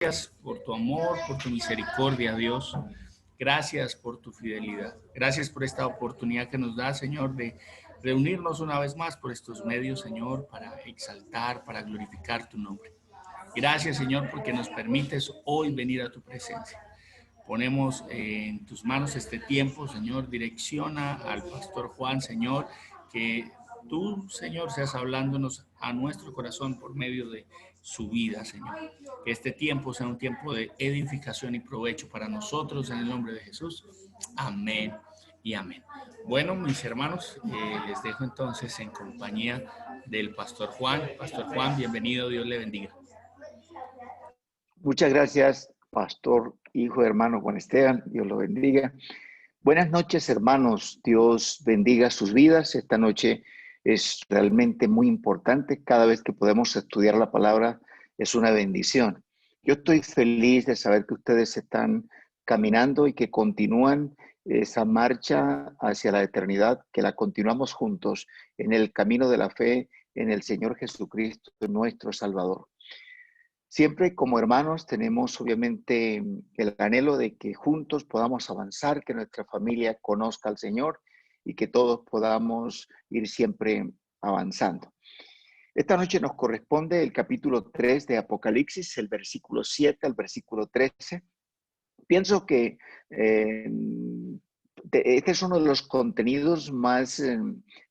Gracias por tu amor, por tu misericordia, Dios. Gracias por tu fidelidad. Gracias por esta oportunidad que nos da, Señor, de reunirnos una vez más por estos medios, Señor, para exaltar, para glorificar tu nombre. Gracias, Señor, porque nos permites hoy venir a tu presencia. Ponemos en tus manos este tiempo, Señor. Direcciona al pastor Juan, Señor, que tú, Señor, seas hablándonos a nuestro corazón por medio de su vida, Señor. Que este tiempo sea un tiempo de edificación y provecho para nosotros en el nombre de Jesús. Amén y amén. Bueno, mis hermanos, les dejo entonces en compañía del pastor Juan. Pastor Juan, bienvenido, Dios le bendiga. Muchas gracias, pastor, hijo, hermano Juan Esteban. Dios lo bendiga. Buenas noches, hermanos. Dios bendiga sus vidas. Esta noche es realmente muy importante. Cada vez que podemos estudiar la palabra es una bendición. Yo estoy feliz de saber que ustedes están caminando y que continúan esa marcha hacia la eternidad, que la continuamos juntos en el camino de la fe en el Señor Jesucristo, nuestro Salvador. Siempre como hermanos tenemos obviamente el anhelo de que juntos podamos avanzar, que nuestra familia conozca al Señor y que todos podamos ir siempre avanzando. Esta noche nos corresponde el capítulo 3 de Apocalipsis, el versículo 7 al versículo 13. Pienso que este es uno de los contenidos más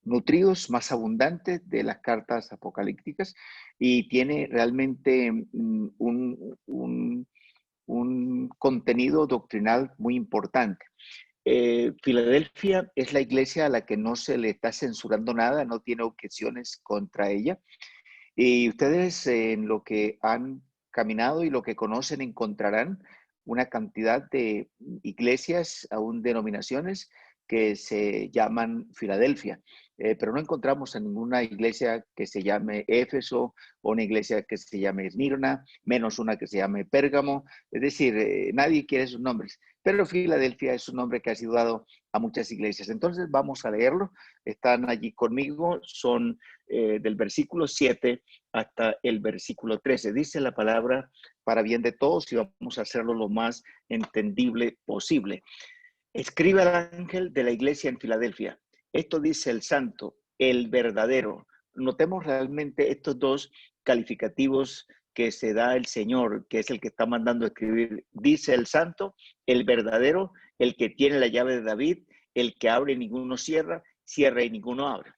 nutridos, más abundantes de las cartas apocalípticas y tiene realmente un contenido doctrinal muy importante. Filadelfia es la iglesia a la que no se le está censurando nada, no tiene objeciones contra ella. Y ustedes en lo que han caminado y lo que conocen encontrarán una cantidad de iglesias, aún denominaciones, que se llaman Filadelfia. Pero no encontramos en ninguna iglesia que se llame Éfeso o una iglesia que se llame Esmirna, menos una que se llame Pérgamo. Es decir, nadie quiere sus nombres. Pero Filadelfia es un nombre que ha sido dado a muchas iglesias. Entonces vamos a leerlo. Están allí conmigo. Son del versículo 7 hasta el versículo 13. Dice la palabra para bien de todos y vamos a hacerlo lo más entendible posible. Escribe al ángel de la iglesia en Filadelfia. Esto dice el santo, el verdadero. Notemos realmente estos dos calificativos que se da el Señor, que es el que está mandando a escribir. Dice el santo, el verdadero, el que tiene la llave de David, el que abre y ninguno cierra, cierra y ninguno abre.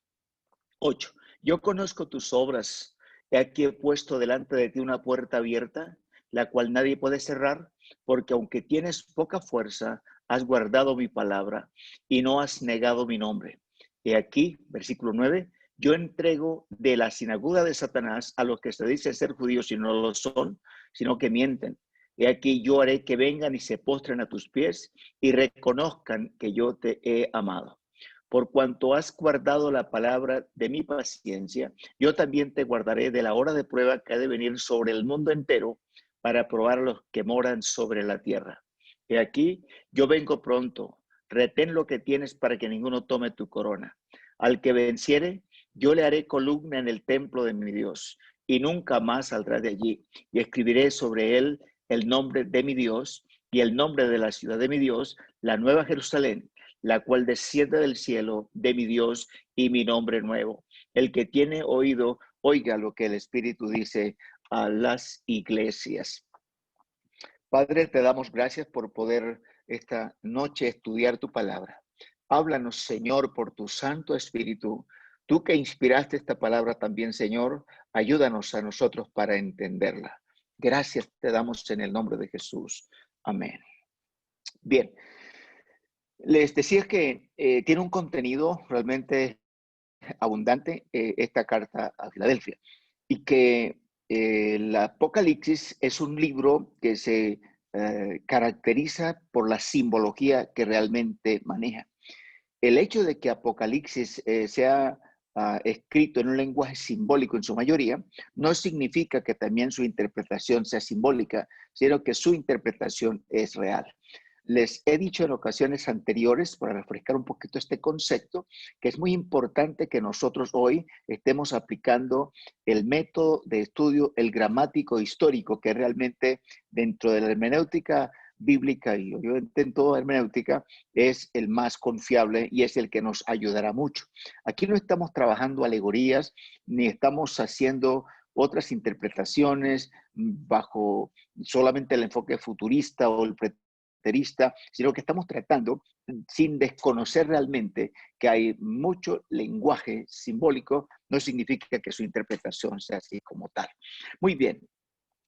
8. Yo conozco tus obras. He aquí he puesto delante de ti una puerta abierta, la cual nadie puede cerrar, porque aunque tienes poca fuerza, has guardado mi palabra y no has negado mi nombre. He aquí, versículo 9, yo entrego de la sinagoga de Satanás a los que se dicen ser judíos y no lo son, sino que mienten. He aquí yo haré que vengan y se postren a tus pies y reconozcan que yo te he amado. Por cuanto has guardado la palabra de mi paciencia, yo también te guardaré de la hora de prueba que ha de venir sobre el mundo entero para probar a los que moran sobre la tierra. He aquí, yo vengo pronto. Retén lo que tienes para que ninguno tome tu corona. Al que venciere, yo le haré columna en el templo de mi Dios y nunca más saldrá de allí. Y escribiré sobre él el nombre de mi Dios y el nombre de la ciudad de mi Dios, la nueva Jerusalén, la cual desciende del cielo de mi Dios y mi nombre nuevo. El que tiene oído, oiga lo que el Espíritu dice a las iglesias. Padre, te damos gracias por poder esta noche estudiar tu palabra. Háblanos, Señor, por tu Santo Espíritu. Tú que inspiraste esta palabra también, Señor, ayúdanos a nosotros para entenderla. Gracias te damos en el nombre de Jesús. Amén. Bien. Les decía que tiene un contenido realmente abundante esta carta a Filadelfia y que el Apocalipsis es un libro que se caracteriza por la simbología que realmente maneja. El hecho de que Apocalipsis sea escrito en un lenguaje simbólico en su mayoría, no significa que también su interpretación sea simbólica, sino que su interpretación es real. Les he dicho en ocasiones anteriores, para refrescar un poquito este concepto, que es muy importante que nosotros hoy estemos aplicando el método de estudio, el gramático histórico, que realmente dentro de la hermenéutica bíblica y obviamente en toda hermenéutica es el más confiable y es el que nos ayudará mucho. Aquí no estamos trabajando alegorías ni estamos haciendo otras interpretaciones bajo solamente el enfoque futurista o el preterista, sino que estamos tratando sin desconocer realmente que hay mucho lenguaje simbólico, no significa que su interpretación sea así como tal. Muy bien.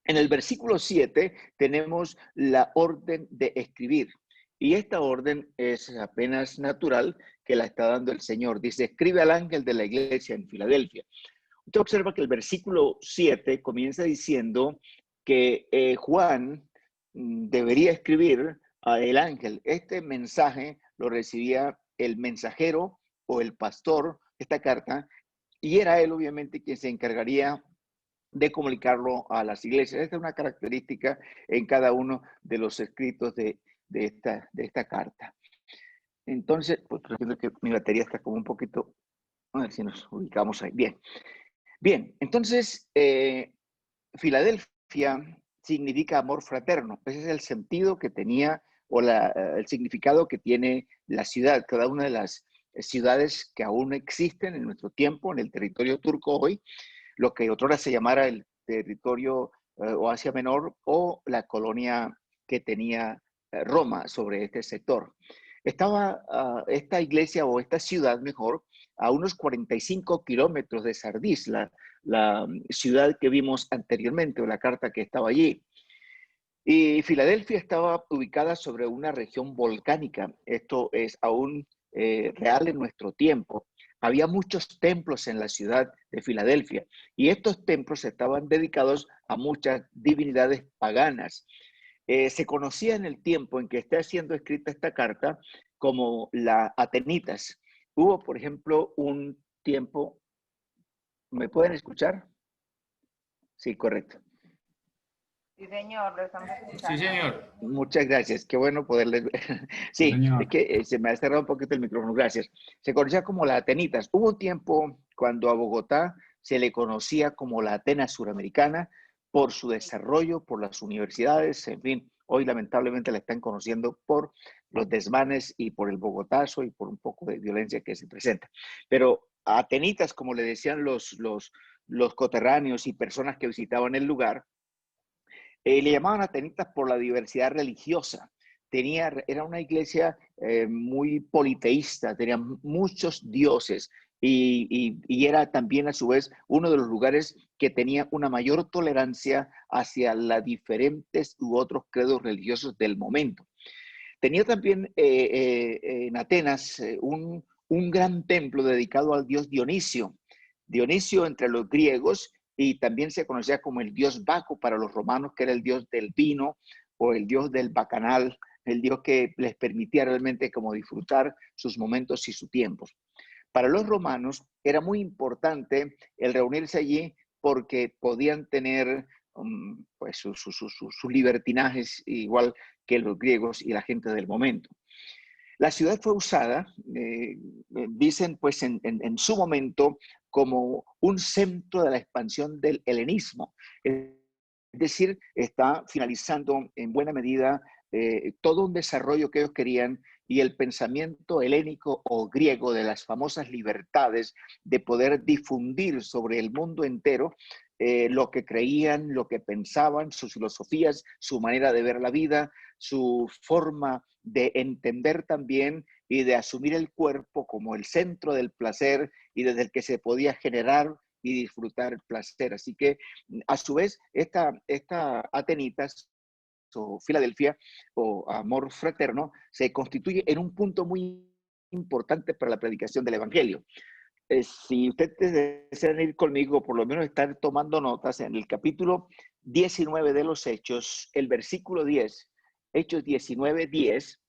En el versículo 7 tenemos la orden de escribir. Y esta orden es apenas natural que la está dando el Señor. Dice, escribe al ángel de la iglesia en Filadelfia. Usted observa que el versículo 7 comienza diciendo que Juan debería escribir al ángel. Este mensaje lo recibía el mensajero o el pastor, esta carta, y era él obviamente quien se encargaría de comunicarlo a las iglesias. Esta es una característica en cada uno de los escritos de esta carta. Entonces, pues creo que mi batería está como un poquito, a ver si nos ubicamos ahí. Bien, bien, entonces, Filadelfia significa amor fraterno. Ese es el sentido que tenía o el significado que tiene la ciudad, cada una de las ciudades que aún existen en nuestro tiempo, en el territorio turco hoy, lo que otrora se llamara el territorio o Asia Menor o la colonia que tenía Roma sobre este sector. Estaba esta iglesia o esta ciudad mejor a unos 45 kilómetros de Sardis, la ciudad que vimos anteriormente o la carta que estaba allí. Y Filadelfia estaba ubicada sobre una región volcánica. Esto es aún real en nuestro tiempo. Había muchos templos en la ciudad de Filadelfia y estos templos estaban dedicados a muchas divinidades paganas. Se conocía en el tiempo en que está siendo escrita esta carta como la Atenitas. Hubo, por ejemplo, un tiempo, ¿me pueden escuchar? Sí, correcto. Sí, señor, lo estamos Sí, escuchando. señor. Muchas gracias, qué bueno poderles ver. Sí, Sí, es señor. que se me ha cerrado un poquito el micrófono, gracias. Se conocía como la Atenitas. Hubo un tiempo cuando a Bogotá se le conocía como la Atenas suramericana por su desarrollo, por las universidades, en fin. Hoy lamentablemente la están conociendo por los desmanes y por el Bogotazo y por un poco de violencia que se presenta. Pero Atenitas, como le decían los coterráneos y personas que visitaban el lugar, le llamaban atenitas por la diversidad religiosa. Era una iglesia muy politeísta, tenía muchos dioses y era también a su vez uno de los lugares que tenía una mayor tolerancia hacia los diferentes u otros credos religiosos del momento. Tenía también en Atenas un gran templo dedicado al dios Dionisio. Dionisio entre los griegos y también se conocía como el dios Baco para los romanos, que era el dios del vino o el dios del bacanal, el dios que les permitía realmente como disfrutar sus momentos y sus tiempos. Para los romanos era muy importante el reunirse allí porque podían tener pues sus libertinajes igual que los griegos y la gente del momento. La ciudad fue usada, dicen pues en su momento, como un centro de la expansión del helenismo. Es decir, está finalizando en buena medida todo un desarrollo que ellos querían y el pensamiento helénico o griego de las famosas libertades de poder difundir sobre el mundo entero lo que creían, lo que pensaban, sus filosofías, su manera de ver la vida, su forma de entender también y de asumir el cuerpo como el centro del placer y desde el que se podía generar y disfrutar el placer. Así que, a su vez, esta Atenitas o Filadelfia o amor fraterno se constituye en un punto muy importante para la predicación del Evangelio. Si ustedes desean ir conmigo, por lo menos estar tomando notas, en el capítulo 19 de los Hechos, el versículo 10, Hechos 19, 10,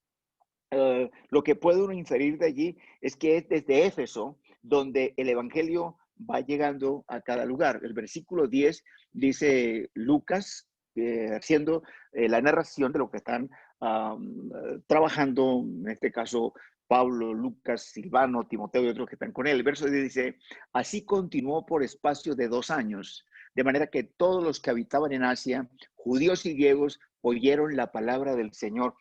lo que puede uno inferir de allí es que es desde Éfeso donde el Evangelio va llegando a cada lugar. El versículo 10 dice Lucas, haciendo la narración de lo que están trabajando, en este caso Pablo, Lucas, Silvano, Timoteo y otros que están con él. El verso 10 dice, así continuó por espacio de 2 años, de manera que todos los que habitaban en Asia, judíos y griegos, oyeron la palabra del Señor.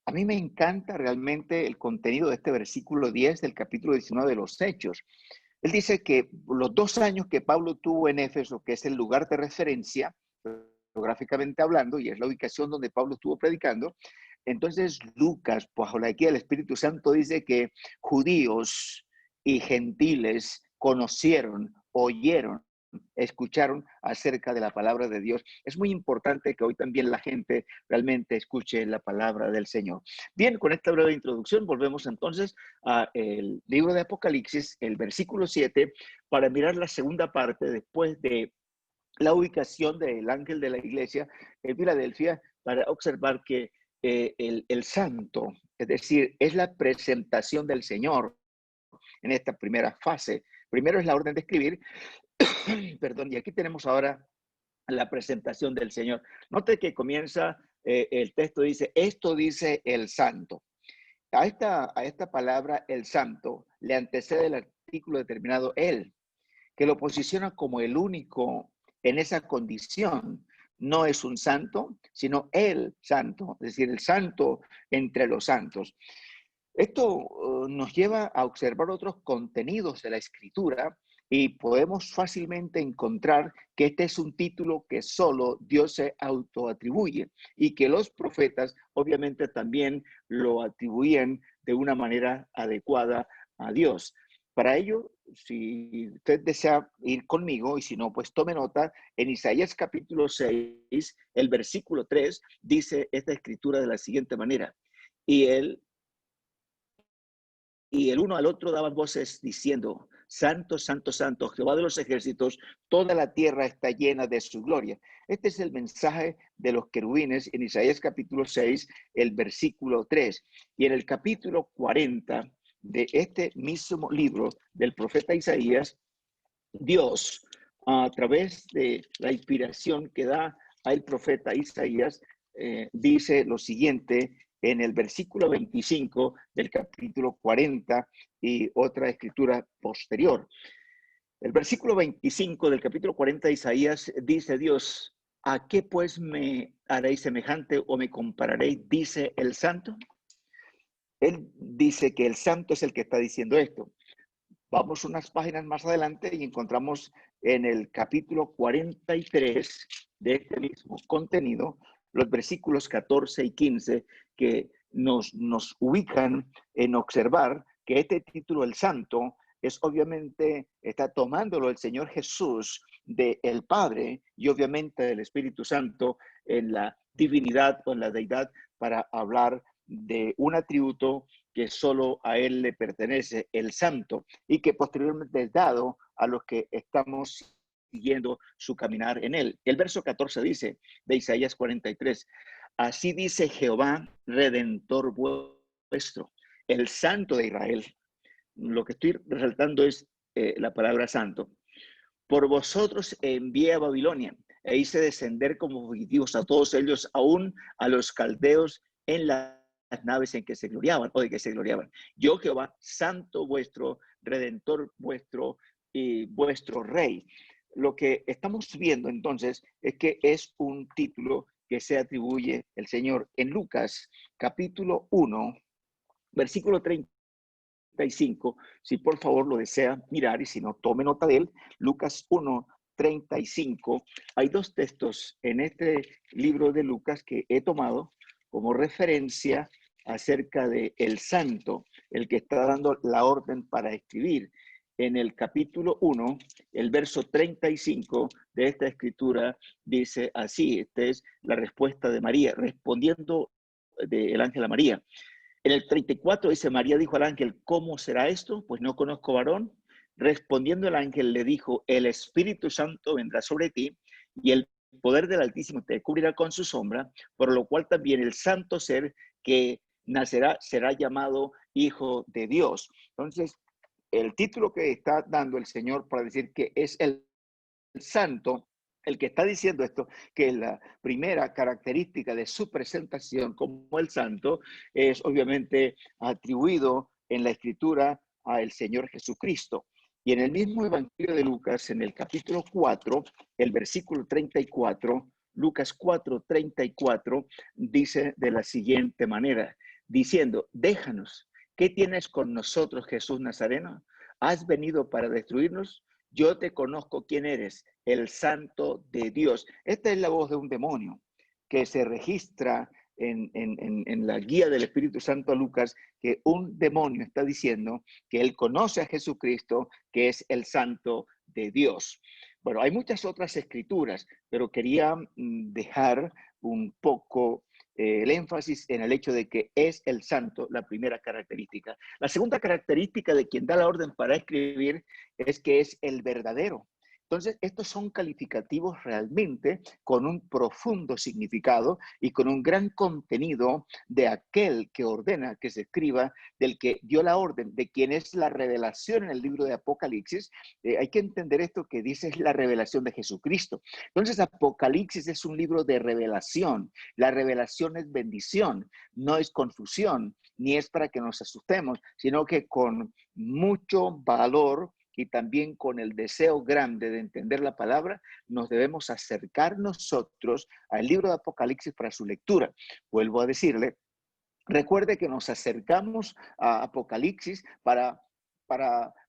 A mí me encanta realmente el contenido de este versículo 10 del capítulo 19 de los Hechos. Él dice que los 2 años que Pablo tuvo en Éfeso, que es el lugar de referencia, geográficamente hablando, y es la ubicación donde Pablo estuvo predicando, entonces Lucas, bajo la guía del Espíritu Santo, dice que judíos y gentiles conocieron, oyeron, escucharon acerca de la palabra de Dios. Es muy importante que hoy también la gente realmente escuche la palabra del Señor. Bien, con esta breve introducción volvemos entonces al libro de Apocalipsis, el versículo 7, para mirar la segunda parte después de la ubicación del ángel de la iglesia en Filadelfia, para observar que el santo, es decir, es la presentación del Señor en esta primera fase. Primero es la orden de escribir, perdón, y aquí tenemos ahora la presentación del Señor. Note que comienza, el texto dice, esto dice el santo. A esta palabra, el santo, le antecede el artículo determinado él, que lo posiciona como el único en esa condición. No es un santo, sino el santo, es decir, el santo entre los santos. Esto nos lleva a observar otros contenidos de la escritura y podemos fácilmente encontrar que este es un título que solo Dios se autoatribuye y que los profetas obviamente también lo atribuían de una manera adecuada a Dios. Para ello, si usted desea ir conmigo y si no, pues tome nota, en Isaías capítulo 6, el versículo 3, dice esta escritura de la siguiente manera, y el uno al otro daban voces diciendo, Santo, Santo, Santo, Jehová de los ejércitos, toda la tierra está llena de su gloria. Este es el mensaje de los querubines en Isaías capítulo 6, el versículo 3. Y en el capítulo 40 de este mismo libro del profeta Isaías, Dios, a través de la inspiración que da al profeta Isaías, dice lo siguiente en el versículo 25 del capítulo 40 y otra escritura posterior. El versículo 25 del capítulo 40 de Isaías dice Dios, ¿a qué pues me haréis semejante o me compararéis? Dice el santo. Él dice que el santo es el que está diciendo esto. Vamos unas páginas más adelante y encontramos en el capítulo 43 de este mismo contenido los versículos 14 y 15 que nos ubican en observar que este título, el Santo, es obviamente, está tomándolo el Señor Jesús del Padre y obviamente del Espíritu Santo en la divinidad o en la deidad para hablar de un atributo que solo a Él le pertenece, el Santo, y que posteriormente es dado a los que estamos siguiendo su caminar en Él. El verso 14 dice de Isaías 43, así dice Jehová, Redentor vuestro, el Santo de Israel. Lo que estoy resaltando es la palabra santo. Por vosotros envié a Babilonia e hice descender como fugitivos a todos ellos, aún a los caldeos en las naves en que se gloriaban o de que se gloriaban. Yo, Jehová, santo vuestro, redentor vuestro y vuestro rey. Lo que estamos viendo entonces es que es un título que se atribuye el Señor en Lucas capítulo 1, versículo 35, si por favor lo desea mirar y si no, tome nota de él. Lucas 1, 35. Hay 2 textos en este libro de Lucas que he tomado como referencia acerca de el santo, el que está dando la orden para escribir. En el capítulo 1, el verso 35 de esta escritura dice así, esta es la respuesta de María, respondiendo del ángel a María. En el 34 dice, María dijo al ángel, ¿cómo será esto? Pues no conozco varón. Respondiendo el ángel le dijo, el Espíritu Santo vendrá sobre ti y el poder del Altísimo te cubrirá con su sombra, por lo cual también el santo ser que nacerá será llamado Hijo de Dios. Entonces, el título que está dando el Señor para decir que es el santo el que está diciendo esto, que la primera característica de su presentación como el santo es obviamente atribuido en la escritura al Señor Jesucristo. Y en el mismo Evangelio de Lucas, en el capítulo 4, el versículo 34, Lucas 4:34, dice de la siguiente manera, diciendo, déjanos, ¿qué tienes con nosotros, Jesús Nazareno? ¿Has venido para destruirnos? Yo te conozco quién eres, el Santo de Dios. Esta es la voz de un demonio que se registra en la guía del Espíritu Santo a Lucas, que un demonio está diciendo que él conoce a Jesucristo, que es el Santo de Dios. Bueno, hay muchas otras escrituras, pero quería dejar un poco el énfasis en el hecho de que es el santo la primera característica. La segunda característica de quien da la orden para escribir es que es el verdadero. Entonces, estos son calificativos realmente con un profundo significado y con un gran contenido de aquel que ordena que se escriba, del que dio la orden, de quien es la revelación en el libro de Apocalipsis. Hay que entender esto que dice es la revelación de Jesucristo. Entonces, Apocalipsis es un libro de revelación. La revelación es bendición, no es confusión, ni es para que nos asustemos, sino que con mucho valor y también con el deseo grande de entender la palabra, nos debemos acercar nosotros al libro de Apocalipsis para su lectura. Vuelvo a decirle, recuerde que nos acercamos a Apocalipsis para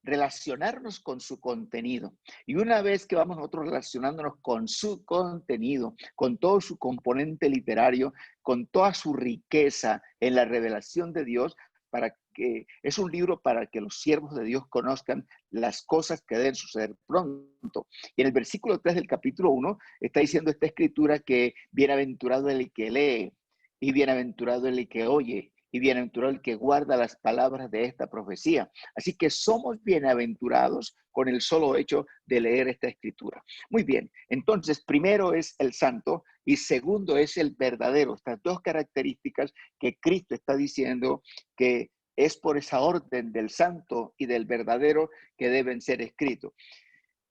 relacionarnos con su contenido. Y una vez que vamos nosotros relacionándonos con su contenido, con todo su componente literario, con toda su riqueza en la revelación de Dios, para que es un libro para que los siervos de Dios conozcan las cosas que deben suceder pronto. Y en el versículo 3 del capítulo 1 está diciendo esta escritura que bienaventurado el que lee y bienaventurado el que oye y bienaventurado el que guarda las palabras de esta profecía. Así que somos bienaventurados con el solo hecho de leer esta escritura. Muy bien, entonces primero es el santo y segundo es el verdadero. Estas dos características que Cristo está diciendo que es por esa orden del santo y del verdadero que deben ser escritos.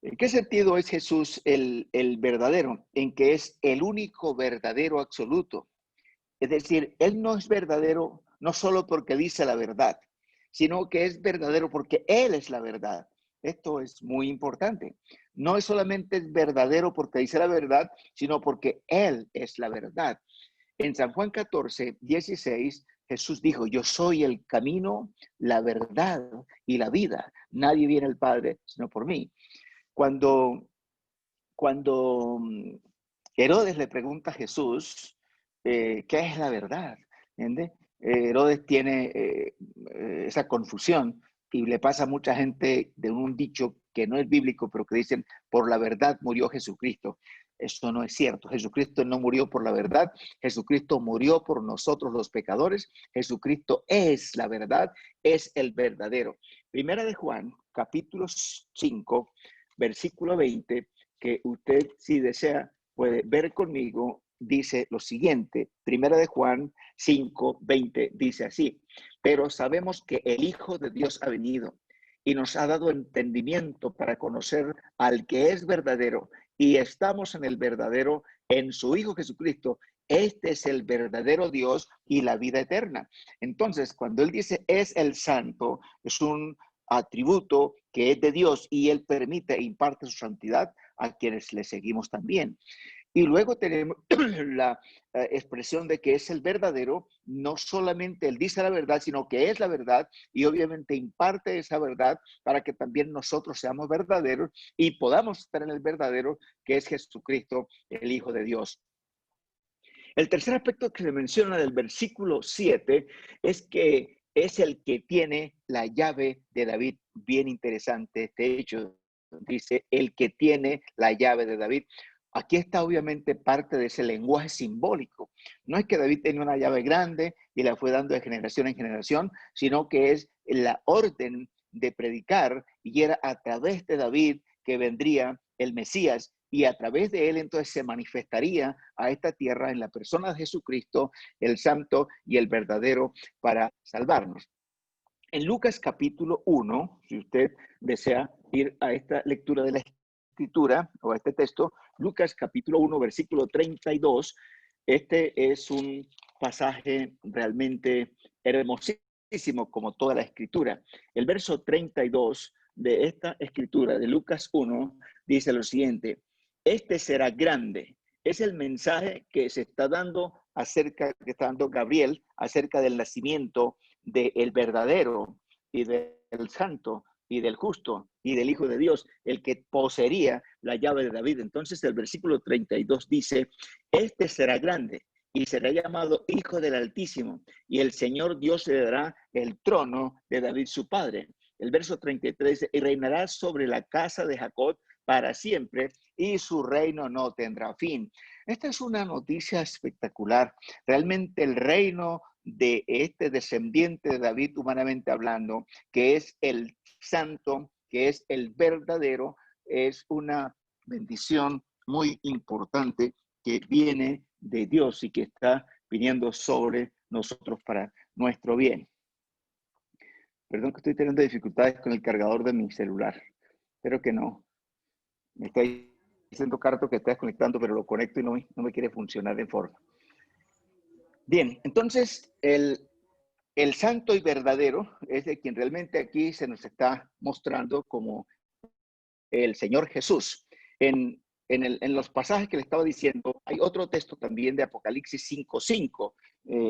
¿En qué sentido es Jesús el verdadero? En que es el único verdadero absoluto. Es decir, Él no es verdadero no solo porque dice la verdad, sino que es verdadero porque Él es la verdad. Esto es muy importante. No es solamente verdadero porque dice la verdad, sino porque Él es la verdad. En San Juan 14:16, Jesús dijo, yo soy el camino, la verdad y la vida. Nadie viene al Padre sino por mí. Cuando Herodes le pregunta a Jesús, ¿qué es la verdad? ¿Entiendes? Herodes tiene esa confusión y le pasa a mucha gente de un dicho que no es bíblico, pero que dicen, por la verdad murió Jesucristo. Eso no es cierto. Jesucristo no murió por la verdad. Jesucristo murió por nosotros los pecadores. Jesucristo es la verdad, es el verdadero. Primera de Juan, capítulo 5, versículo 20, que usted, si desea, puede ver conmigo, dice lo siguiente. Primera de Juan 5:20 dice así, pero sabemos que el Hijo de Dios ha venido y nos ha dado entendimiento para conocer al que es verdadero y estamos en el verdadero, en su Hijo Jesucristo. Este es el verdadero Dios y la vida eterna. Entonces, cuando él dice es el santo, es un atributo que es de Dios y él permite e imparte su santidad a quienes le seguimos también. Y luego tenemos la expresión de que es el verdadero, no solamente él dice la verdad, sino que es la verdad y obviamente imparte esa verdad para que también nosotros seamos verdaderos y podamos estar en el verdadero, que es Jesucristo, el Hijo de Dios. El tercer aspecto que se menciona del versículo 7 es que es el que tiene la llave de David. Bien interesante este hecho. Dice, el que tiene la llave de David. Aquí está obviamente parte de ese lenguaje simbólico. No es que David tenía una llave grande y la fue dando de generación en generación, sino que es la orden de predicar y era a través de David que vendría el Mesías y a través de él entonces se manifestaría a esta tierra en la persona de Jesucristo, el santo y el verdadero para salvarnos. En Lucas capítulo 1, si usted desea ir a esta lectura de la escritura o a este texto, Lucas capítulo 1, versículo 32. Este es un pasaje realmente hermosísimo como toda la escritura. El verso 32 de esta escritura de Lucas 1 dice lo siguiente: este será grande. Es el mensaje que se está dando que está dando Gabriel acerca del nacimiento del verdadero y del santo y del justo y del Hijo de Dios, el que poseería la llave de David. Entonces el versículo 32 dice: este será grande y será llamado Hijo del Altísimo, y el Señor Dios le dará el trono de David su padre. El verso 33 dice: y reinará sobre la casa de Jacob para siempre, y su reino no tendrá fin. Esta es una noticia espectacular. Realmente el reino de este descendiente de David, humanamente hablando, que es el santo, que es el verdadero, es una bendición muy importante que viene de Dios y que está viniendo sobre nosotros para nuestro bien. Perdón que estoy teniendo dificultades con el cargador de mi celular. Espero que no. Me está diciendo Carto que está desconectando, pero lo conecto y no me quiere funcionar de forma. Bien, entonces el santo y verdadero es de quien realmente aquí se nos está mostrando como el Señor Jesús. En los pasajes que le estaba diciendo, hay otro texto también de Apocalipsis 5:5.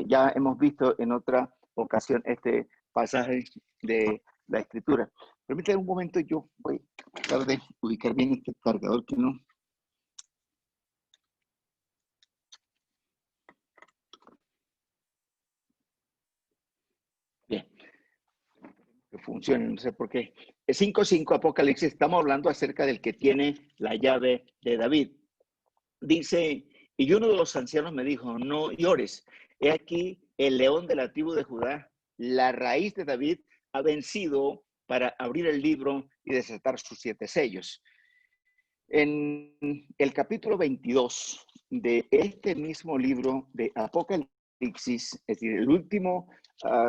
Ya hemos visto en otra ocasión este pasaje de la Escritura. Permítame un momento, yo voy a tratar de ubicar bien este cargador que no. Bien, que funcione, no sé por qué. 5:5 Apocalipsis, estamos hablando acerca del que tiene la llave de David. Dice: y uno de los ancianos me dijo: no llores, he aquí el león de la tribu de Judá, la raíz de David, ha vencido para abrir el libro y desatar sus 7 sellos. En el capítulo 22 de este mismo libro de Apocalipsis, es decir, el último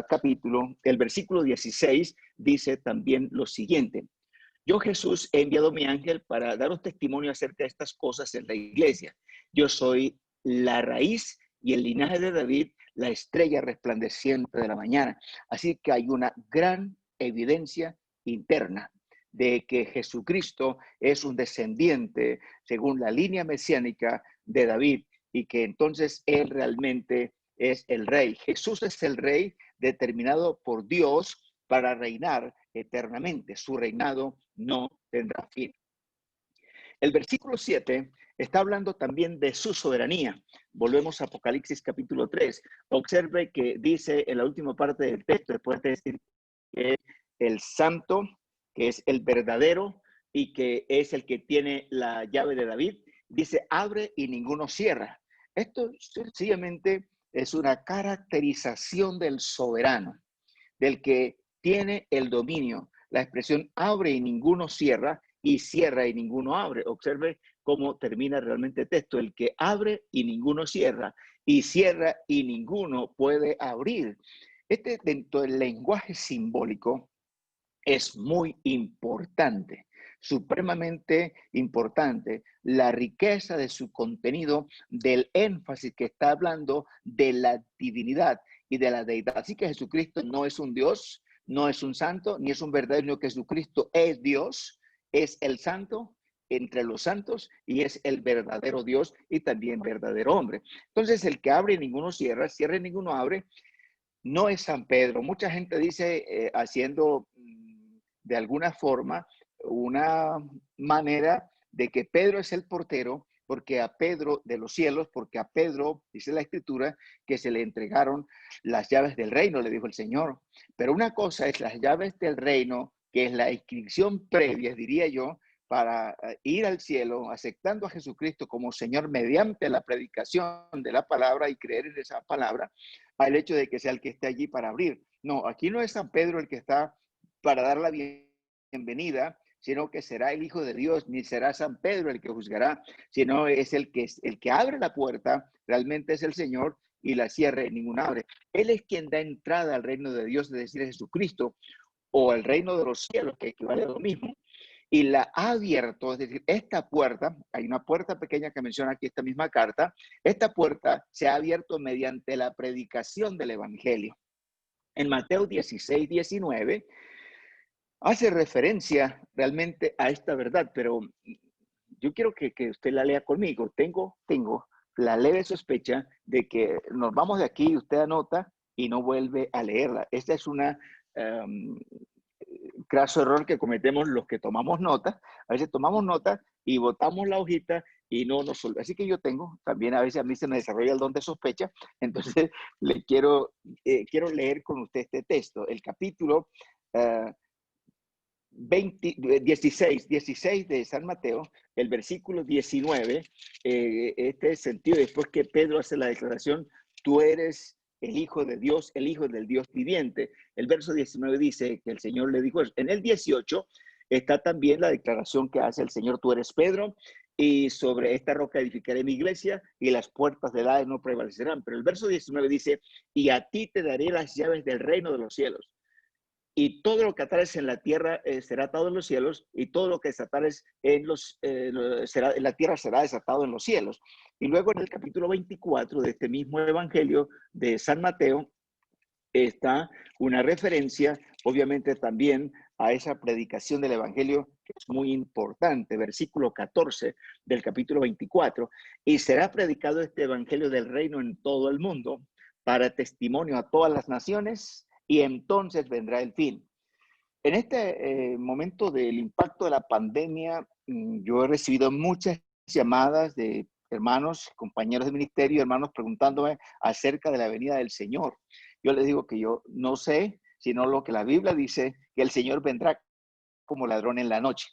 capítulo, el versículo 16, dice también lo siguiente: yo, Jesús, he enviado mi ángel para daros testimonio acerca de estas cosas en la iglesia. Yo soy la raíz y el linaje de David, la estrella resplandeciente de la mañana. Así que hay una gran evidencia interna de que Jesucristo es un descendiente, según la línea mesiánica de David, y que entonces él realmente es el rey. Jesús es el rey determinado por Dios para reinar eternamente. Su reinado no tendrá fin. El versículo 7 está hablando también de su soberanía. Volvemos a Apocalipsis capítulo 3. Observe que dice en la última parte del texto, después de decir que el santo, que es el verdadero y que es el que tiene la llave de David, dice: abre y ninguno cierra. Esto sencillamente es una caracterización del soberano, del que tiene el dominio. La expresión abre y ninguno cierra, y cierra y ninguno abre. Observe cómo termina realmente el texto: el que abre y ninguno cierra, y cierra y ninguno puede abrir. Este, dentro del lenguaje simbólico, es muy importante, supremamente importante, la riqueza de su contenido, del énfasis que está hablando de la divinidad y de la deidad. Así que Jesucristo no es un Dios, no es un santo, ni es un verdadero, sino que Jesucristo es Dios, es el santo entre los santos y es el verdadero Dios y también verdadero hombre. Entonces, el que abre y ninguno cierra, cierra y ninguno abre, no es San Pedro. Mucha gente dice, haciendo de alguna forma una manera de que Pedro es el portero, porque a Pedro de los cielos, porque a Pedro, dice la Escritura, que se le entregaron las llaves del reino, le dijo el Señor. Pero una cosa es las llaves del reino, que es la inscripción previa, diría yo, para ir al cielo, aceptando a Jesucristo como Señor mediante la predicación de la palabra y creer en esa palabra, al hecho de que sea el que esté allí para abrir. No, aquí no es San Pedro el que está para dar la bienvenida, sino que será el Hijo de Dios, ni será San Pedro el que juzgará, sino es el que abre la puerta, realmente es el Señor, y la cierre, ninguna abre. Él es quien da entrada al reino de Dios, es decir, Jesucristo, o al reino de los cielos, que equivale a lo mismo. y la ha abierto, es decir, esta puerta, hay una puerta pequeña que menciona aquí esta misma carta, esta puerta se ha abierto mediante la predicación del Evangelio. En Mateo 16, 19, hace referencia realmente a esta verdad, pero yo quiero que usted la lea conmigo. Tengo la leve sospecha de que nos vamos de aquí, usted anota y no vuelve a leerla. Esta es una craso error que cometemos los que tomamos notas. A veces tomamos notas y botamos la hojita y no nos olvidamos. Así que yo tengo, también a veces a mí se me desarrolla el don de sospecha, entonces le quiero leer con usted este texto. El capítulo 16 de San Mateo, el versículo 19, este sentido, después que Pedro hace la declaración, tú eres el Hijo de Dios, el Hijo del Dios viviente. El verso 19 dice que el Señor le dijo eso. En el 18 está también la declaración que hace el Señor, tú eres Pedro, y sobre esta roca edificaré mi iglesia, y las puertas del Hades no prevalecerán. Pero el verso 19 dice, y a ti te daré las llaves del reino de los cielos. Y todo lo que atares en la tierra será atado en los cielos, y todo lo que desatares en la tierra será desatado en los cielos. Y luego en el capítulo 24 de este mismo evangelio de San Mateo está una referencia, obviamente también a esa predicación del evangelio que es muy importante, versículo 14 del capítulo 24, y será predicado este evangelio del reino en todo el mundo para testimonio a todas las naciones, y entonces vendrá el fin. En este momento del impacto de la pandemia, yo he recibido muchas llamadas de hermanos, compañeros de ministerio, hermanos preguntándome acerca de la venida del Señor. Yo les digo que yo no sé, sino lo que la Biblia dice, que el Señor vendrá como ladrón en la noche.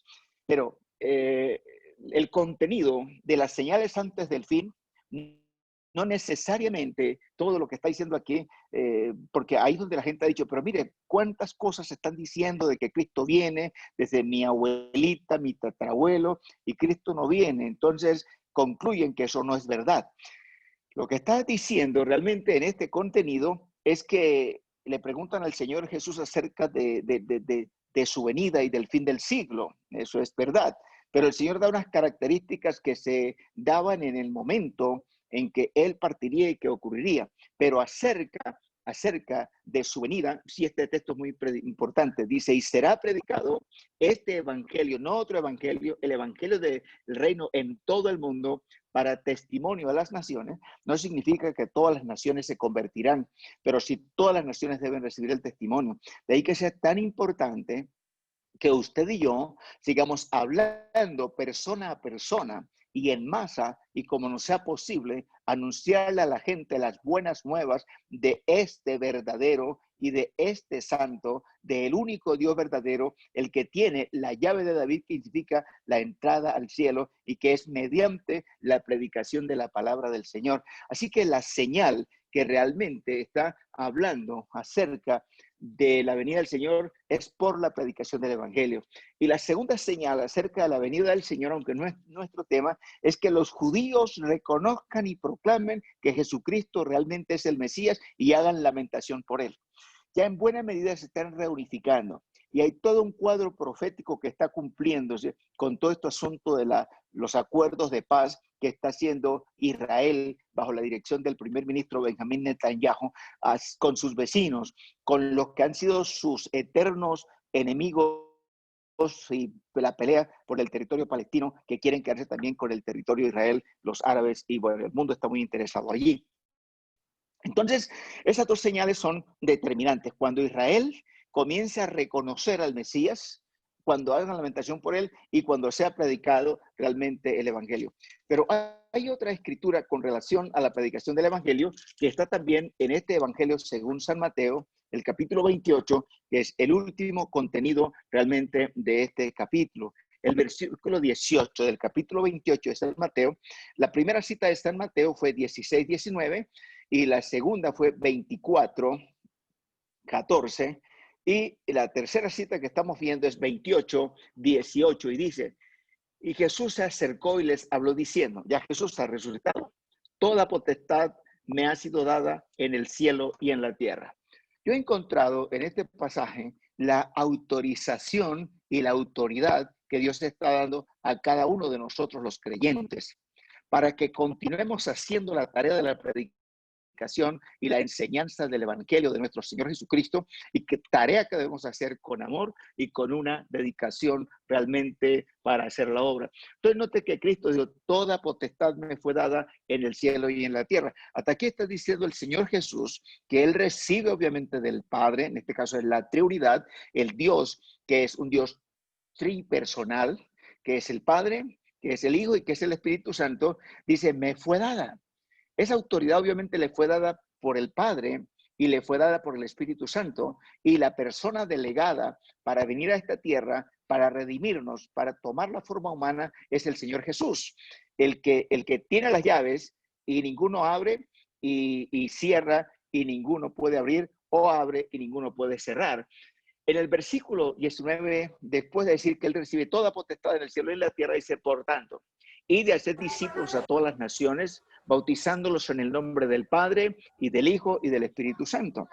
Pero el contenido de las señales antes del fin no necesariamente todo lo que está diciendo aquí, porque ahí es donde la gente ha dicho, pero mire, cuántas cosas están diciendo de que Cristo viene, desde mi abuelita, mi tatarabuelo, y Cristo no viene. Entonces concluyen que eso no es verdad. Lo que está diciendo realmente en este contenido es que le preguntan al Señor Jesús acerca de su venida y del fin del siglo. Eso es verdad. Pero el Señor da unas características que se daban en el momento en que Él partiría y que ocurriría. Pero acerca de su venida, sí, este texto es muy importante. Dice, y será predicado este evangelio, no otro evangelio, el evangelio del reino en todo el mundo para testimonio a las naciones. No significa que todas las naciones se convertirán, pero sí todas las naciones deben recibir el testimonio. De ahí que sea tan importante que usted y yo sigamos hablando persona a persona y en masa, y como nos sea posible, anunciarle a la gente las buenas nuevas de este verdadero y de este santo, del único Dios verdadero, el que tiene la llave de David, que significa la entrada al cielo, y que es mediante la predicación de la palabra del Señor. Así que la señal que realmente está hablando acerca de la venida del Señor es por la predicación del Evangelio. Y la segunda señal acerca de la venida del Señor, aunque no es nuestro tema, es que los judíos reconozcan y proclamen que Jesucristo realmente es el Mesías y hagan lamentación por él. Ya en buena medida se están reunificando y hay todo un cuadro profético que está cumpliéndose con todo este asunto de los acuerdos de paz que está haciendo Israel bajo la dirección del primer ministro Benjamín Netanyahu con sus vecinos, con los que han sido sus eternos enemigos y la pelea por el territorio palestino, que quieren quedarse también con el territorio de Israel, los árabes, y bueno, el mundo está muy interesado allí. Entonces, esas dos señales son determinantes. Cuando Israel comience a reconocer al Mesías, cuando hagan la lamentación por él y cuando sea predicado realmente el Evangelio. Pero hay otra escritura con relación a la predicación del Evangelio que está también en este Evangelio según San Mateo, el capítulo 28, que es el último contenido realmente de este capítulo. El versículo 18 del capítulo 28 de San Mateo, la primera cita de San Mateo fue 16, 19, y la segunda fue 24, 14, y la tercera cita que estamos viendo es 28, 18, y dice, y Jesús se acercó y les habló diciendo, ya Jesús ha resucitado, toda potestad me ha sido dada en el cielo y en la tierra. Yo he encontrado en este pasaje la autorización y la autoridad que Dios está dando a cada uno de nosotros los creyentes, para que continuemos haciendo la tarea de la predicación y la enseñanza del Evangelio de nuestro Señor Jesucristo, y que tarea que debemos hacer con amor y con una dedicación realmente para hacer la obra. Entonces note que Cristo dijo, toda potestad me fue dada en el cielo y en la tierra. Hasta aquí está diciendo el Señor Jesús que Él recibe obviamente del Padre, en este caso es la Trinidad, el Dios que es un Dios tripersonal, que es el Padre, que es el Hijo y que es el Espíritu Santo, dice, me fue dada. Esa autoridad obviamente le fue dada por el Padre y le fue dada por el Espíritu Santo, y la persona delegada para venir a esta tierra, para redimirnos, para tomar la forma humana, es el Señor Jesús, el que tiene las llaves y ninguno abre y cierra y ninguno puede abrir, o abre y ninguno puede cerrar. En el versículo 19, después de decir que Él recibe toda potestad en el cielo y en la tierra, dice, por tanto, y de hacer discípulos a todas las naciones, bautizándolos en el nombre del Padre y del Hijo y del Espíritu Santo.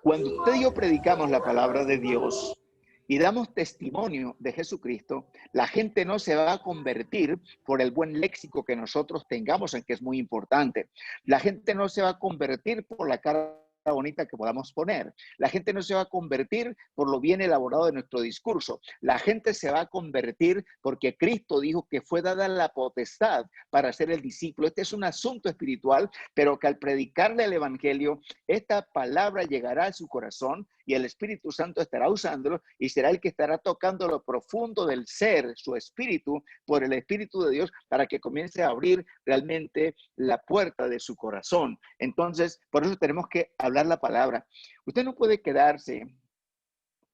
Cuando usted y yo predicamos la palabra de Dios y damos testimonio de Jesucristo, la gente no se va a convertir por el buen léxico que nosotros tengamos, en que es muy importante. La gente no se va a convertir por la cara bonita que podamos poner. La gente no se va a convertir por lo bien elaborado de nuestro discurso. La gente se va a convertir porque Cristo dijo que fue dada la potestad para ser el discípulo. Este es un asunto espiritual, pero que al predicarle el evangelio, esta palabra llegará a su corazón y el Espíritu Santo estará usándolo y será el que estará tocando lo profundo del ser, su espíritu, por el Espíritu de Dios, para que comience a abrir realmente la puerta de su corazón. Entonces, por eso tenemos que hablar la palabra. Usted no puede quedarse,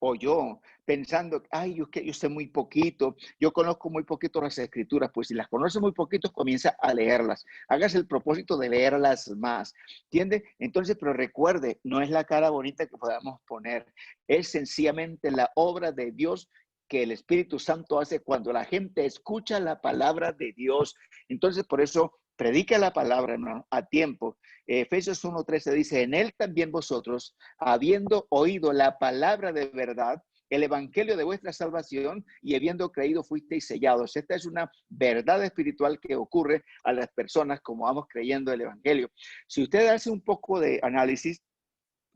o yo, pensando, ay, yo sé muy poquito, yo conozco muy poquito las escrituras. Pues si las conoce muy poquito, comienza a leerlas. Hágase el propósito de leerlas más, ¿entiende? Entonces, pero recuerde, no es la cara bonita que podamos poner, es sencillamente la obra de Dios que el Espíritu Santo hace cuando la gente escucha la palabra de Dios. Entonces, por eso, predica la palabra, hermano, a tiempo. Efesios 1:13 dice, en él también vosotros, habiendo oído la palabra de verdad, el evangelio de vuestra salvación, y habiendo creído fuisteis sellados. Esta es una verdad espiritual que ocurre a las personas como vamos creyendo el evangelio. Si usted hace un poco de análisis,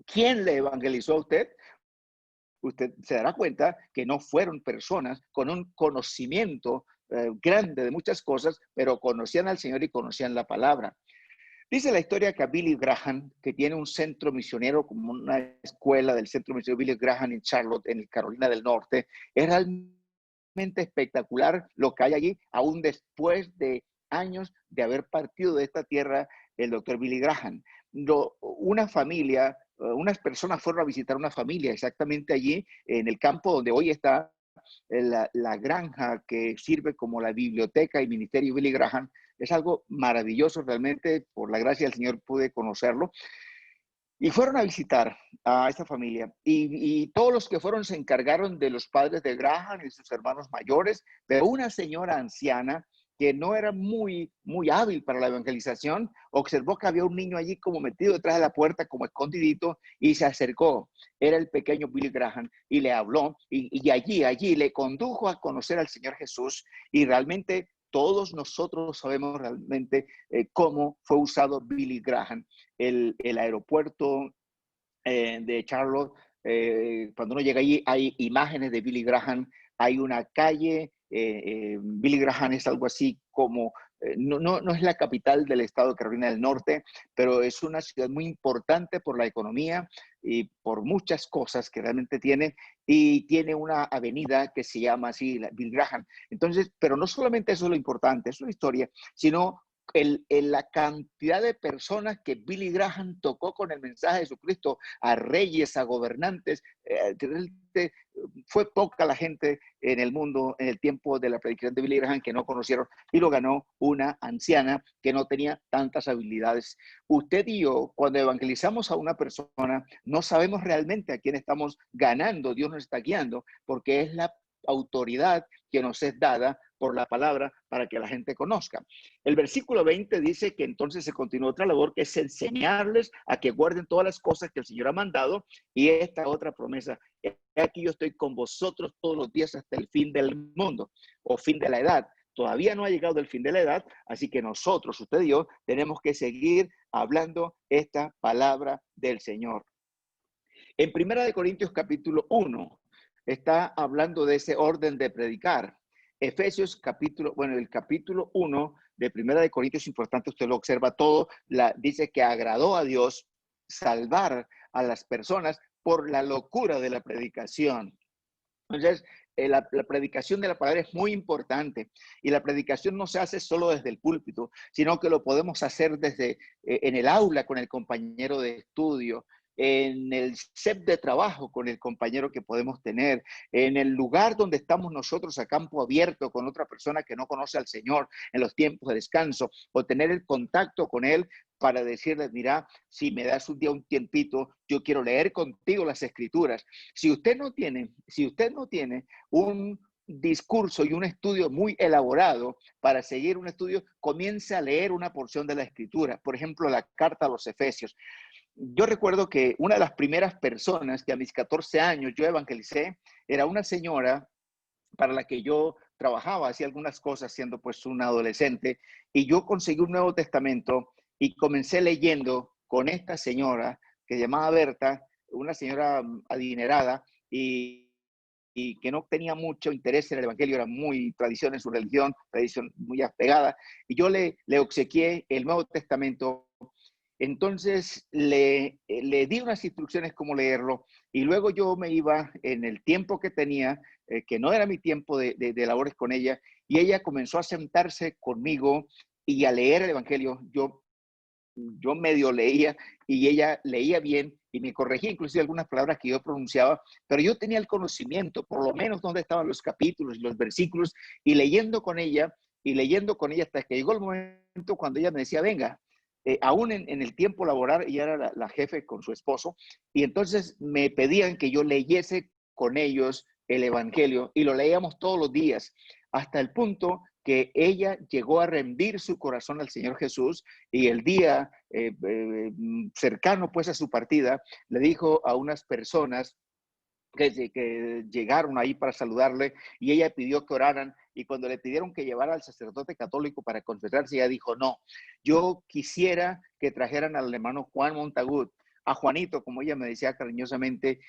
¿quién le evangelizó a usted? Usted se dará cuenta que no fueron personas con un conocimiento grande de muchas cosas, pero conocían al Señor y conocían la palabra. Dice la historia que a Billy Graham, que tiene un centro misionero, como una escuela del centro misionero Billy Graham en Charlotte, en Carolina del Norte, es realmente espectacular lo que hay allí, aún después de años de haber partido de esta tierra el doctor Billy Graham. Una familia, unas personas fueron a visitar una familia exactamente allí, en el campo donde hoy está la granja que sirve como la biblioteca y ministerio Billy Graham. Es algo maravilloso realmente, por la gracia del Señor pude conocerlo. Y fueron a visitar a esta familia y todos los que fueron se encargaron de los padres de Graham y sus hermanos mayores, pero una señora anciana que no era muy hábil para la evangelización, observó que había un niño allí como metido detrás de la puerta, como escondidito, y se acercó. Era el pequeño Billy Graham y le habló y allí le condujo a conocer al Señor Jesús. Y realmente todos nosotros sabemos realmente cómo fue usado Billy Graham. El aeropuerto de Charlotte, cuando uno llega allí, hay imágenes de Billy Graham, hay una calle, Billy Graham es algo así como, no es la capital del estado de Carolina del Norte, pero es una ciudad muy importante por la economía y por muchas cosas que realmente tiene, y tiene una avenida que se llama así, Billy Graham. Entonces, pero no solamente eso es lo importante, es una historia, sino la cantidad de personas que Billy Graham tocó con el mensaje de Jesucristo, a reyes, a gobernantes. Fue poca la gente en el mundo en el tiempo de la predicación de Billy Graham que no conocieron, y lo ganó una anciana que no tenía tantas habilidades. Usted y yo, cuando evangelizamos a una persona, no sabemos realmente a quién estamos ganando. Dios nos está guiando porque es la autoridad que nos es dada por la palabra para que la gente conozca. El versículo 20 dice que entonces se continúa otra labor, que es enseñarles a que guarden todas las cosas que el Señor ha mandado, y esta otra promesa: aquí yo estoy con vosotros todos los días hasta el fin del mundo o fin de la edad. Todavía no ha llegado el fin de la edad, así que nosotros, usted y yo, tenemos que seguir hablando esta palabra del Señor. En 1 Corintios capítulo 1 está hablando de ese orden de predicar. Efesios el capítulo 1 de 1 Corintios, es importante, usted lo observa todo, dice que agradó a Dios salvar a las personas por la locura de la predicación. Entonces, la predicación de la palabra es muy importante, y la predicación no se hace solo desde el púlpito, sino que lo podemos hacer desde en el aula con el compañero de estudio, en el set de trabajo con el compañero que podemos tener, en el lugar donde estamos nosotros a campo abierto con otra persona que no conoce al Señor, en los tiempos de descanso, o tener el contacto con él para decirle: mira, si me das un día un tiempito, yo quiero leer contigo las escrituras. Si usted no tiene un discurso y un estudio muy elaborado para seguir un estudio, comience a leer una porción de la escritura. Por ejemplo, la carta a los Efesios. Yo recuerdo que una de las primeras personas que a mis 14 años yo evangelicé era una señora para la que yo trabajaba, hacía algunas cosas siendo pues un adolescente, y yo conseguí un Nuevo Testamento y comencé leyendo con esta señora que se llamaba Berta, una señora adinerada y que no tenía mucho interés en el evangelio, era muy tradición en su religión, tradición muy apegada, y yo le obsequié el Nuevo Testamento. Entonces le di unas instrucciones cómo leerlo, y luego yo me iba en el tiempo que tenía, que no era mi tiempo de labores con ella, y ella comenzó a sentarse conmigo y a leer el evangelio. Yo medio leía y ella leía bien y me corregía inclusive algunas palabras que yo pronunciaba, pero yo tenía el conocimiento, por lo menos dónde estaban los capítulos y los versículos, y leyendo con ella hasta que llegó el momento cuando ella me decía: venga, aún en el tiempo laboral, ella era la jefe con su esposo, y entonces me pedían que yo leyese con ellos el evangelio, y lo leíamos todos los días, hasta el punto que ella llegó a rendir su corazón al Señor Jesús, y el día cercano pues a su partida, le dijo a unas personas que llegaron ahí para saludarle, y ella pidió que oraran, y cuando le pidieron que llevara al sacerdote católico para confesarse, ella dijo: no, yo quisiera que trajeran al hermano Juan Montagut, a Juanito, como ella me decía cariñosamente.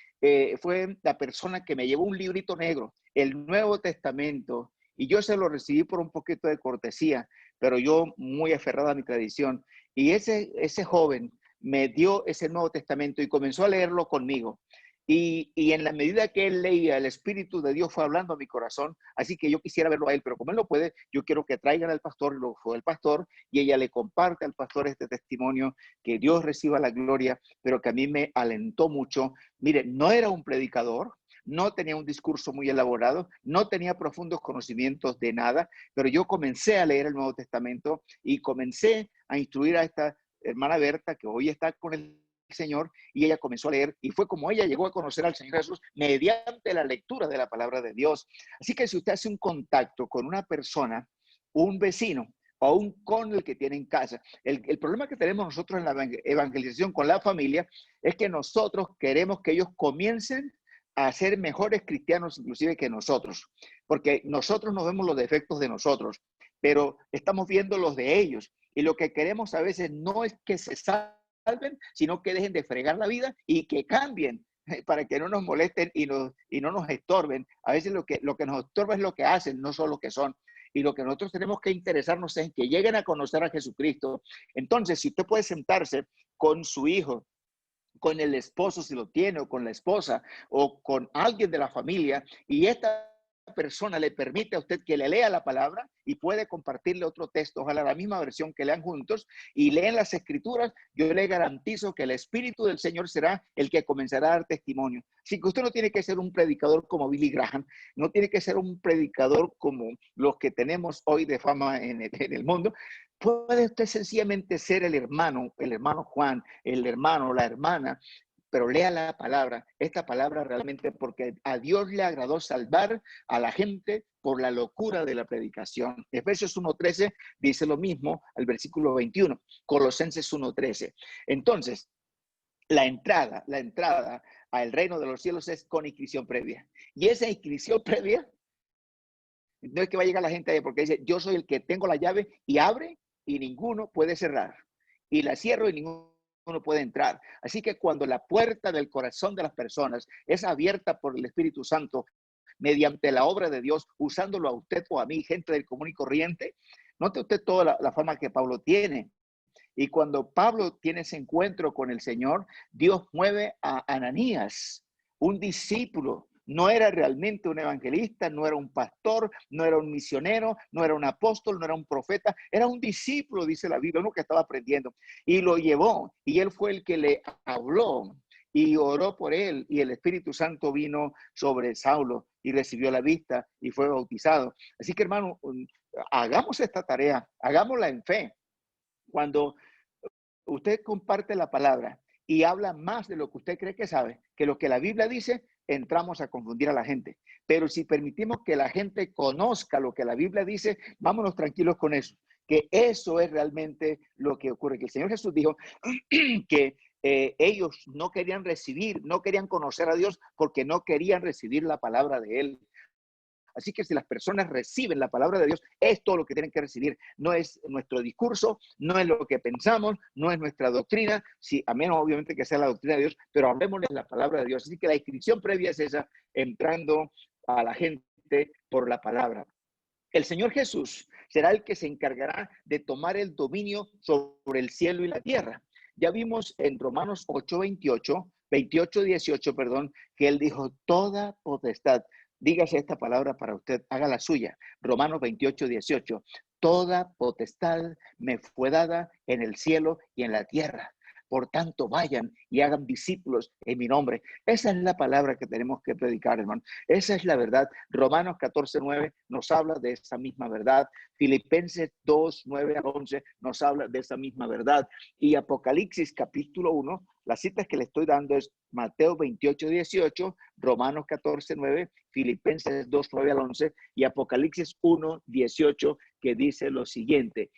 Fue la persona que me llevó un librito negro, el Nuevo Testamento, y yo se lo recibí por un poquito de cortesía, pero yo muy aferrada a mi tradición, y ese joven me dio ese Nuevo Testamento y comenzó a leerlo conmigo. Y en la medida que él leía, el Espíritu de Dios fue hablando a mi corazón, así que yo quisiera verlo a él, pero como él no puede, yo quiero que traigan al pastor. Lo fue el pastor, y ella le comparte al pastor este testimonio, que Dios reciba la gloria, pero que a mí me alentó mucho. Mire, no era un predicador, no tenía un discurso muy elaborado, no tenía profundos conocimientos de nada, pero yo comencé a leer el Nuevo Testamento y comencé a instruir a esta hermana Berta, que hoy está con el Señor, y ella comenzó a leer, y fue como ella llegó a conocer al Señor Jesús mediante la lectura de la palabra de Dios. Así que si usted hace un contacto con una persona, un vecino, o aún con el que tiene en casa, el problema que tenemos nosotros en la evangelización con la familia es que nosotros queremos que ellos comiencen a ser mejores cristianos inclusive que nosotros, porque nosotros no vemos los defectos de nosotros, pero estamos viendo los de ellos, y lo que queremos a veces no es que se salven, sino que dejen de fregar la vida y que cambien, para que no nos molesten y no nos estorben. A veces lo que nos estorba es lo que hacen, no solo lo que son. Y lo que nosotros tenemos que interesarnos es en que lleguen a conocer a Jesucristo. Entonces, si usted puede sentarse con su hijo, con el esposo si lo tiene, o con la esposa, o con alguien de la familia, y esta persona le permite a usted que le lea la palabra y puede compartirle otro texto, ojalá la misma versión, que lean juntos y leen las escrituras, yo le garantizo que el Espíritu del Señor será el que comenzará a dar testimonio. Así que usted no tiene que ser un predicador como Billy Graham, no tiene que ser un predicador como los que tenemos hoy de fama en el mundo. Puede usted sencillamente ser el hermano Juan, el hermano, la hermana, pero lea la palabra, esta palabra realmente, porque a Dios le agradó salvar a la gente por la locura de la predicación. Efesios 1:13 dice lo mismo al versículo 21, Colosenses 1:13. Entonces, la entrada al reino de los cielos es con inscripción previa. Y esa inscripción previa, no es que va a llegar la gente ahí porque dice, yo soy el que tengo la llave y abre y ninguno puede cerrar. Y la cierro y ninguno puede entrar. Así que cuando la puerta del corazón de las personas es abierta por el Espíritu Santo, mediante la obra de Dios, usándolo a usted o a mí, gente del común y corriente, note usted toda la fama que Pablo tiene. Y cuando Pablo tiene ese encuentro con el Señor, Dios mueve a Ananías, un discípulo. No era realmente un evangelista, no era un pastor, no era un misionero, no era un apóstol, no era un profeta, era un discípulo, dice la Biblia, uno que estaba aprendiendo. Y lo llevó, y él fue el que le habló y oró por él, y el Espíritu Santo vino sobre Saulo y recibió la vista y fue bautizado. Así que, hermano, hagamos esta tarea, hagámosla en fe. Cuando usted comparte la palabra y habla más de lo que usted cree que sabe, que lo que la Biblia dice, entramos a confundir a la gente. Pero si permitimos que la gente conozca lo que la Biblia dice, vámonos tranquilos con eso, que eso es realmente lo que ocurre. Que el Señor Jesús dijo que ellos no querían recibir, no querían conocer a Dios porque no querían recibir la palabra de Él. Así que si las personas reciben la palabra de Dios, es todo lo que tienen que recibir. No es nuestro discurso, no es lo que pensamos, no es nuestra doctrina, sí, a menos obviamente que sea la doctrina de Dios, pero hablemos de la palabra de Dios. Así que la inscripción previa es esa, entrando a la gente por la palabra. El Señor Jesús será el que se encargará de tomar el dominio sobre el cielo y la tierra. Ya vimos en Romanos 28:18, que Él dijo, toda potestad. Dígase esta palabra para usted, haga la suya. Romanos 28:18. Toda potestad me fue dada en el cielo y en la tierra. Por tanto, vayan y hagan discípulos en mi nombre. Esa es la palabra que tenemos que predicar, hermano. Esa es la verdad. Romanos 14:9 nos habla de esa misma verdad. Filipenses 2:9-11 nos habla de esa misma verdad. Y Apocalipsis capítulo 1, las citas que le estoy dando es Mateo 28:18, Romanos 14:9, Filipenses 2:9-11 y Apocalipsis 1:18 que dice lo siguiente.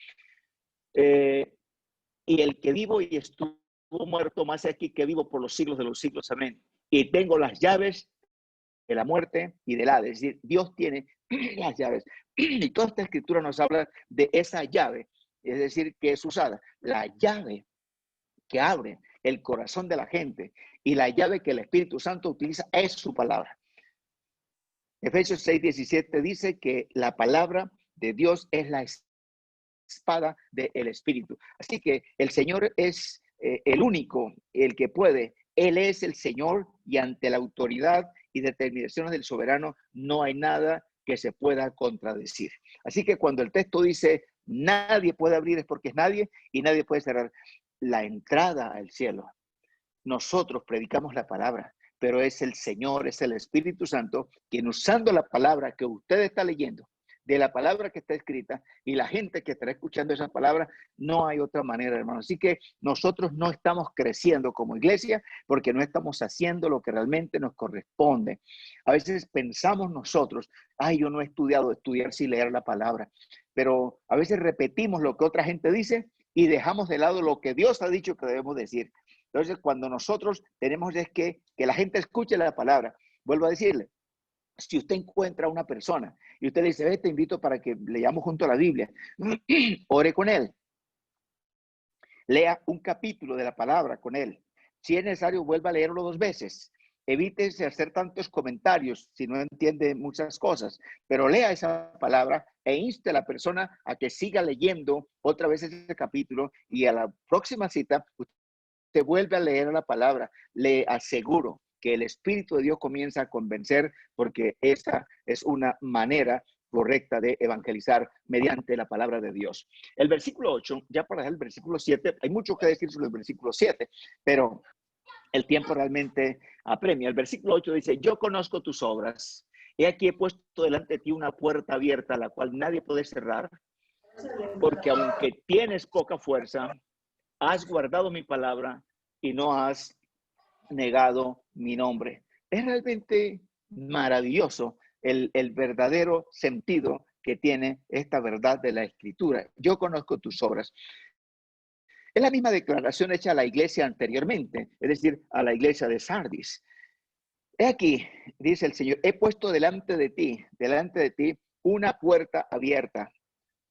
Y el que vivo y estuvo muerto, más aquí que vivo por los siglos de los siglos. Amén. Y tengo las llaves de la muerte y del Hades. Es decir, Dios tiene las llaves. Y toda esta escritura nos habla de esa llave, es decir, que es usada. La llave que abre el corazón de la gente y la llave que el Espíritu Santo utiliza es su palabra. Efesios 6:17 dice que la palabra de Dios es la espada del Espíritu. Así que el Señor es el único, el que puede. Él es el Señor y ante la autoridad y determinaciones del soberano no hay nada que se pueda contradecir. Así que cuando el texto dice nadie puede abrir es porque es nadie y nadie puede cerrar la entrada al cielo. Nosotros predicamos la palabra, pero es el Señor, es el Espíritu Santo quien usando la palabra que usted está leyendo, de la palabra que está escrita y la gente que estará escuchando esa palabra, no hay otra manera, hermano. Así que nosotros no estamos creciendo como iglesia porque no estamos haciendo lo que realmente nos corresponde. A veces pensamos nosotros, ay, yo no he estudiado, estudiar sin leer la palabra, pero a veces repetimos lo que otra gente dice y dejamos de lado lo que Dios ha dicho que debemos decir. Entonces, cuando nosotros tenemos es que la gente escuche la palabra, vuelvo a decirle, si usted encuentra a una persona y usted le dice, ve, te invito para que leamos junto a la Biblia, ore con él, lea un capítulo de la palabra con él. Si es necesario, vuelva a leerlo 2 veces. Evítese hacer tantos comentarios si no entiende muchas cosas, pero lea esa palabra e inste a la persona a que siga leyendo otra vez ese capítulo y a la próxima cita usted vuelve a leer la palabra. Le aseguro que el Espíritu de Dios comienza a convencer porque esa es una manera correcta de evangelizar mediante la palabra de Dios. El versículo 8, ya para dejar el versículo 7, hay mucho que decir sobre el versículo 7, pero el tiempo realmente apremia. El versículo 8 dice, yo conozco tus obras. He aquí he puesto delante de ti una puerta abierta, la cual nadie puede cerrar, porque aunque tienes poca fuerza, has guardado mi palabra y no has negado mi nombre. Es realmente maravilloso el verdadero sentido que tiene esta verdad de la Escritura. Yo conozco tus obras. Es la misma declaración hecha a la iglesia anteriormente, es decir, a la iglesia de Sardis. He aquí, dice el Señor, he puesto delante de ti, una puerta abierta.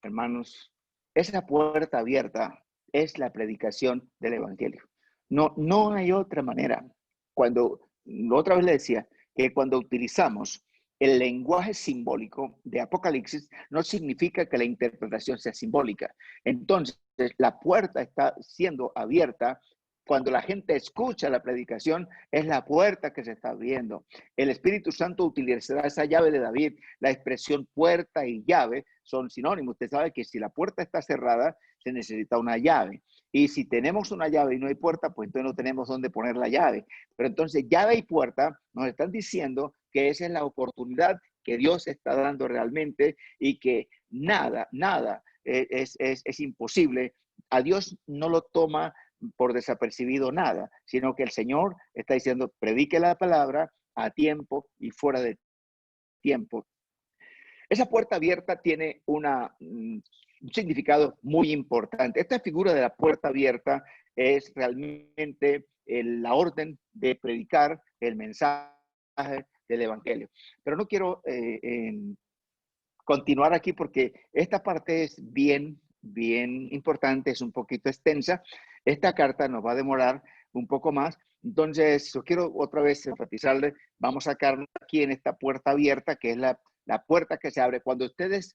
Hermanos, esa puerta abierta es la predicación del Evangelio. No hay otra manera. Cuando, otra vez le decía, que cuando utilizamos el lenguaje simbólico de Apocalipsis, no significa que la interpretación sea simbólica. Entonces, la puerta está siendo abierta. Cuando la gente escucha la predicación, es la puerta que se está abriendo. El Espíritu Santo utilizará esa llave de David. La expresión puerta y llave son sinónimos. Usted sabe que si la puerta está cerrada, se necesita una llave. Y si tenemos una llave y no hay puerta, pues entonces no tenemos dónde poner la llave. Pero entonces llave y puerta nos están diciendo que esa es la oportunidad que Dios está dando realmente y que nada es imposible. A Dios no lo toma por desapercibido nada, sino que el Señor está diciendo, predique la palabra a tiempo y fuera de tiempo. Esa puerta abierta tiene un significado muy importante. Esta figura de la puerta abierta es realmente la orden de predicar el mensaje del Evangelio. Pero no quiero continuar aquí porque esta parte es bien importante, es un poquito extensa. Esta carta nos va a demorar un poco más. Entonces, yo quiero otra vez enfatizarle, vamos a sacarnos aquí en esta puerta abierta, que es la puerta que se abre. Cuando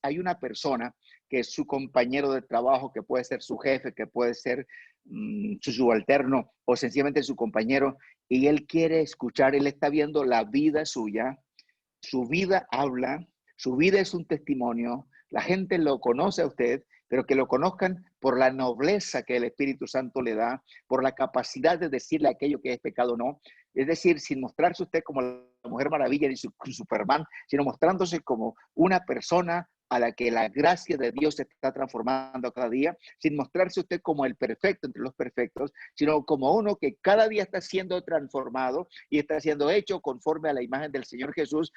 hay una persona que es su compañero de trabajo, que puede ser su jefe, que puede ser su subalterno o sencillamente su compañero, y él quiere escuchar, él está viendo la vida suya, su vida habla, su vida es un testimonio, la gente lo conoce a usted, pero que lo conozcan por la nobleza que el Espíritu Santo le da, por la capacidad de decirle aquello que es pecado o no. Es decir, sin mostrarse usted como la Mujer Maravilla ni Superman, sino mostrándose como una persona a la que la gracia de Dios se está transformando cada día, sin mostrarse usted como el perfecto entre los perfectos, sino como uno que cada día está siendo transformado y está siendo hecho conforme a la imagen del Señor Jesús.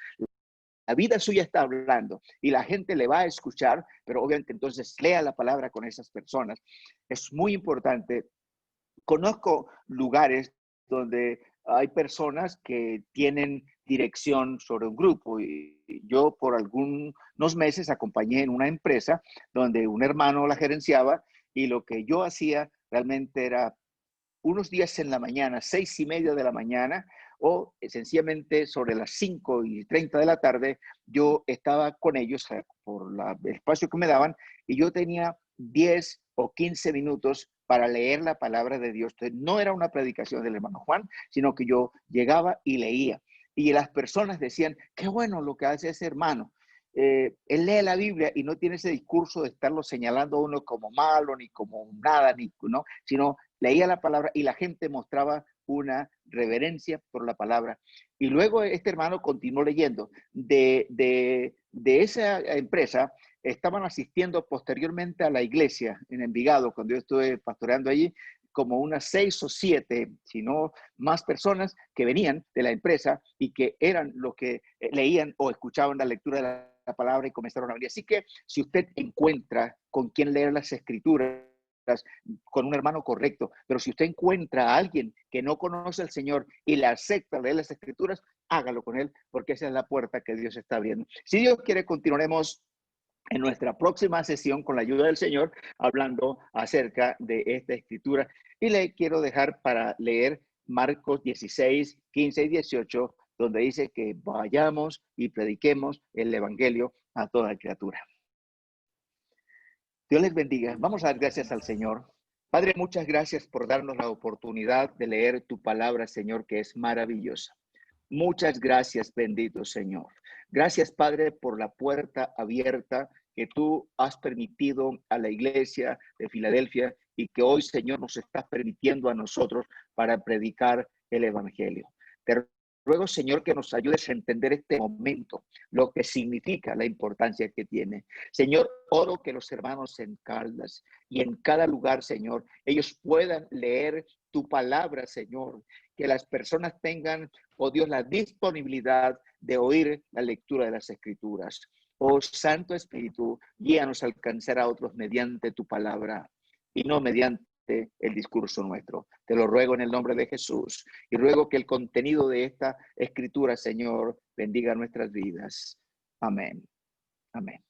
La vida suya está hablando y la gente le va a escuchar, pero obviamente entonces lea la palabra con esas personas. Es muy importante. Conozco lugares donde hay personas que tienen dirección sobre un grupo y yo por algunos meses acompañé en una empresa donde un hermano la gerenciaba y lo que yo hacía realmente era unos días en la mañana, 6:30 de la mañana, o sencillamente sobre las 5:30 de la tarde, yo estaba con ellos por el espacio que me daban y yo tenía 10 o 15 minutos para leer la palabra de Dios. Entonces, no era una predicación del hermano Juan, sino que yo llegaba y leía. Y las personas decían, qué bueno lo que hace ese hermano. Él lee la Biblia y no tiene ese discurso de estarlo señalando a uno como malo, ni como nada, ¿no? Sino leía la palabra y la gente mostraba una reverencia por la palabra. Y luego este hermano continuó leyendo. De esa empresa estaban asistiendo posteriormente a la iglesia en Envigado, cuando yo estuve pastoreando allí, como unas 6 o 7, si no más personas que venían de la empresa y que eran los que leían o escuchaban la lectura de la palabra y comenzaron a venir. Así que si usted encuentra con quien leer las escrituras, con un hermano correcto, pero si usted encuentra a alguien que no conoce al Señor y le acepta leer las escrituras, hágalo con él, porque esa es la puerta que Dios está abriendo. Si Dios quiere, continuaremos en nuestra próxima sesión con la ayuda del Señor, hablando acerca de esta escritura. Y le quiero dejar para leer Marcos 16, 15 y 18, donde dice que vayamos y prediquemos el evangelio a toda criatura. Dios les bendiga. Vamos a dar gracias al Señor. Padre, muchas gracias por darnos la oportunidad de leer tu palabra, Señor, que es maravillosa. Muchas gracias, bendito Señor. Gracias, Padre, por la puerta abierta que tú has permitido a la iglesia de Filadelfia y que hoy, Señor, nos estás permitiendo a nosotros para predicar el evangelio. Te ruego, Señor, que nos ayudes a entender este momento, lo que significa, la importancia que tiene. Señor, oro que los hermanos en Caldas y en cada lugar, Señor, ellos puedan leer tu palabra, Señor, que las personas tengan, oh Dios, la disponibilidad de oír la lectura de las Escrituras. Oh Santo Espíritu, guíanos a alcanzar a otros mediante tu palabra y no mediante el discurso nuestro. Te lo ruego en el nombre de Jesús y ruego que el contenido de esta Escritura, Señor, bendiga nuestras vidas. Amén. Amén.